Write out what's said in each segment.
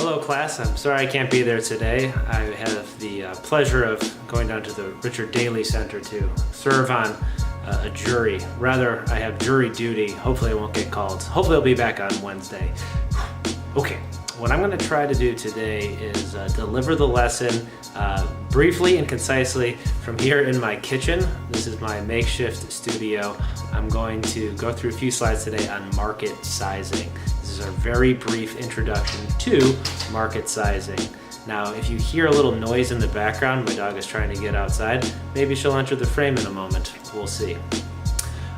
Hello class, I'm sorry I can't be there today. I have the pleasure of going down to the Richard Daley Center to serve on a jury. Rather, I have jury duty. Hopefully I won't get called. Hopefully I'll be back on Wednesday. Okay, what I'm going to try to do today is deliver the lesson briefly and concisely from here in my kitchen. This is my makeshift studio. I'm going to go through a few slides today on market sizing. This is a very brief introduction to market sizing. Now, if you hear a little noise in the background, my dog is trying to get outside. Maybe she'll enter the frame in a moment. We'll see.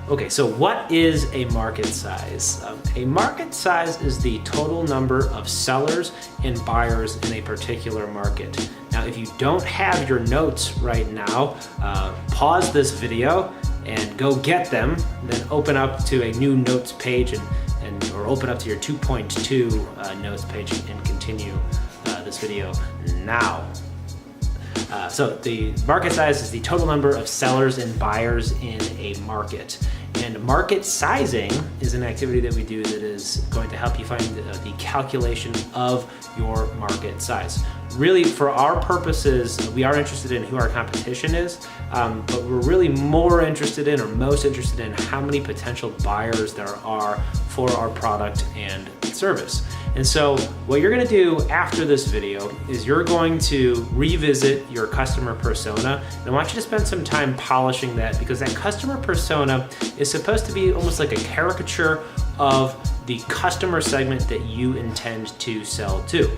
Okay, so what is a market size? A market size is the total number of sellers and buyers in a particular market. Now, if you don't have your notes right now, pause this video and go get them, then open up to a new notes page or open up to your 2.2 notes page and continue this video now. So the market size is the total number of sellers and buyers in a market. And market sizing is an activity that we do that is going to help you find the calculation of your market size. Really, for our purposes, we are interested in who our competition is, but we're really more interested in, or most interested in, how many potential buyers there are for our product and service. And so what you're going to do after this video is you're going to revisit your customer persona. And I want you to spend some time polishing that, because that customer persona is supposed to be almost like a caricature of the customer segment that you intend to sell to.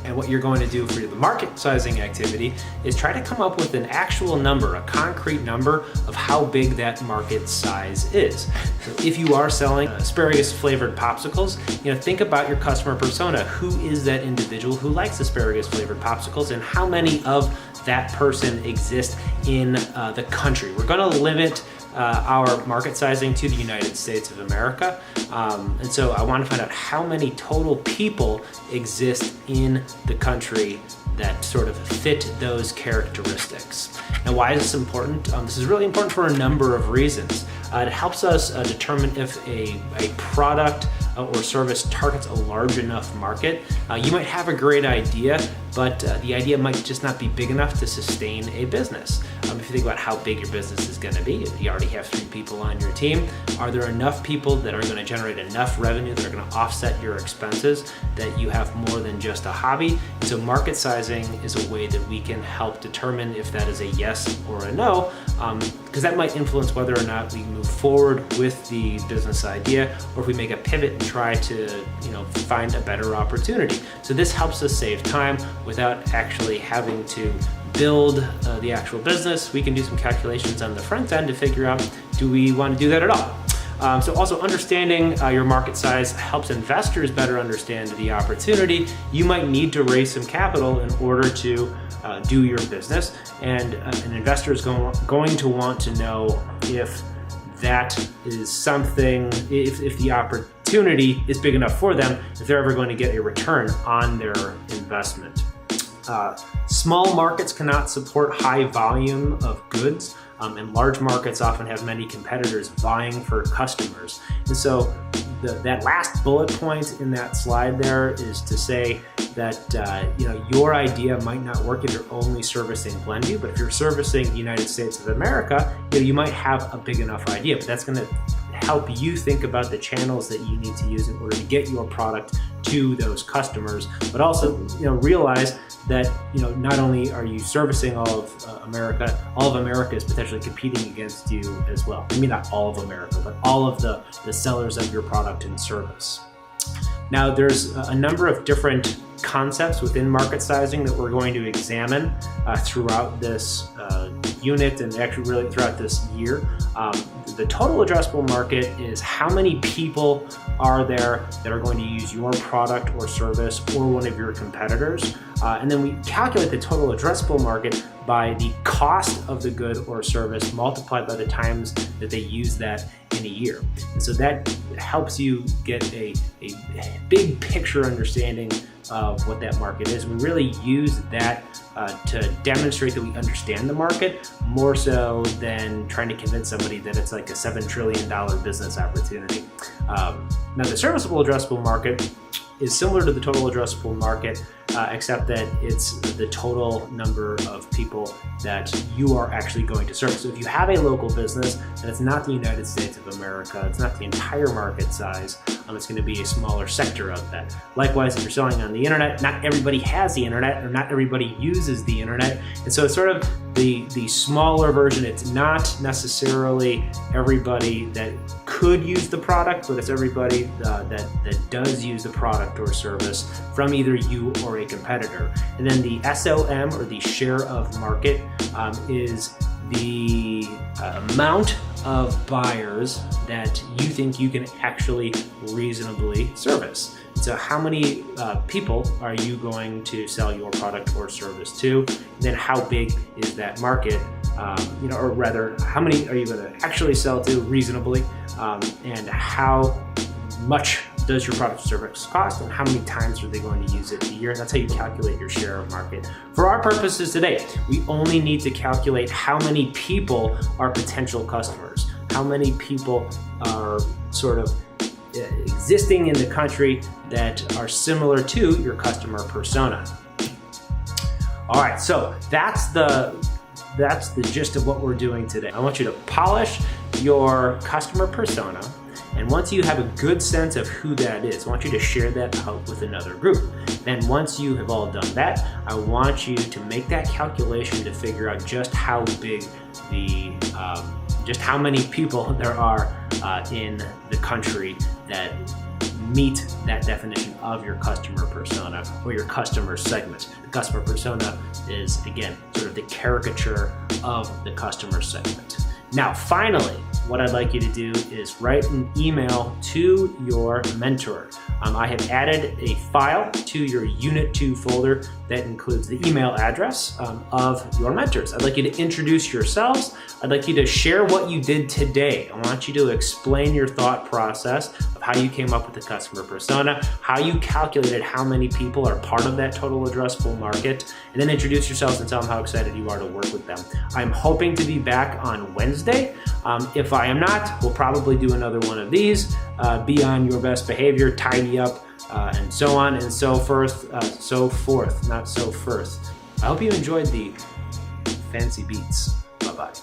And what you're going to do for the market sizing activity is try to come up with an actual number, a concrete number of how big that market size is. So if you are selling asparagus flavored popsicles, think about your customer persona. Who is that individual who likes asparagus flavored popsicles, and how many of that person exist in the country? We're going to limit our market sizing to the United States of America. And so I want to find out how many total people exist in the country that sort of fit those characteristics. Now, why is this important? This is really important for a number of reasons. It helps us determine if a product or service targets a large enough market. You might have a great idea, but the idea might just not be big enough to sustain a business. If you think about how big your business is going to be, you already have 3 people on your team. Are there enough people that are going to generate enough revenue that are going to offset your expenses that you have more than just a hobby? And so market sizing is a way that we can help determine if that is a yes or a no, because that might influence whether or not we move forward with the business idea, or if we make a pivot and try to find a better opportunity. So this helps us save time without actually having to build the actual business. We can do some calculations on the front end to figure out, do we want to do that at all? So also understanding your market size helps investors better understand the opportunity. You might need to raise some capital in order to do your business, and an investor is going to want to know if that is something, if the opportunity is big enough for them, if they're ever going to get a return on their investment. Small markets cannot support high volume of goods, and large markets often have many competitors vying for customers. And so that last bullet point in that slide there is to say that your idea might not work if you're only servicing Glenview, but if you're servicing the United States of America, you might have a big enough idea, but that's going to help you think about the channels that you need to use in order to get your product to those customers, but also realize that not only are you servicing all of America is potentially competing against you as well. I mean, not all of America, but all of the sellers of your product and service. Now, there's a number of different concepts within market sizing that we're going to examine throughout this unit, and actually really throughout this year. The total addressable market is how many people are there that are going to use your product or service or one of your competitors. And then we calculate the total addressable market by the cost of the good or service multiplied by the times that they use that in a year. And so that helps you get a big picture understanding of what that market is. We really use that to demonstrate that we understand the market more so than trying to convince somebody that it's like a $7 trillion business opportunity. Now, the serviceable addressable market is similar to the total addressable market, except that it's the total number of people that you are actually going to serve. So if you have a local business and it's not the United States of America, it's not the entire market size, it's going to be a smaller sector of that. Likewise, if you're selling on the internet, not everybody has the internet or not everybody uses the internet. And so it's sort of the smaller version. It's not necessarily everybody that could use the product, but it's everybody that does use the product or service from either you or a competitor. And then the SOM, or the share of market, is the amount of buyers that you think you can actually reasonably service. So how many people are you going to sell your product or service to? And then how big is that market? Or rather, how many are you going to actually sell to reasonably? And how much does your product or service cost, and how many times are they going to use it a year? That's how you calculate your share of market. For our purposes today, we only need to calculate how many people are potential customers, how many people are sort of existing in the country that are similar to your customer persona. All right, so that's the gist of what we're doing today. I want you to polish your customer persona. And once you have a good sense of who that is, I want you to share that out with another group. Then once you have all done that, I want you to make that calculation to figure out just how big just how many people there are in the country that meet that definition of your customer persona or your customer segment. The customer persona is, again, sort of the caricature of the customer segment. Now, finally, what I'd like you to do is write an email to your mentor. I have added a file to your Unit 2 folder that includes the email address of your mentors. I'd like you to introduce yourselves. I'd like you to share what you did today. I want you to explain your thought process of how you came up with the customer persona, how you calculated how many people are part of that total addressable market, and then introduce yourselves and tell them how excited you are to work with them. I'm hoping to be back on Wednesday. If I am not, we'll probably do another one of these. Be on your best behavior, tidy up, and so on and so forth, not so forth. I hope you enjoyed the fancy beats. Bye-bye.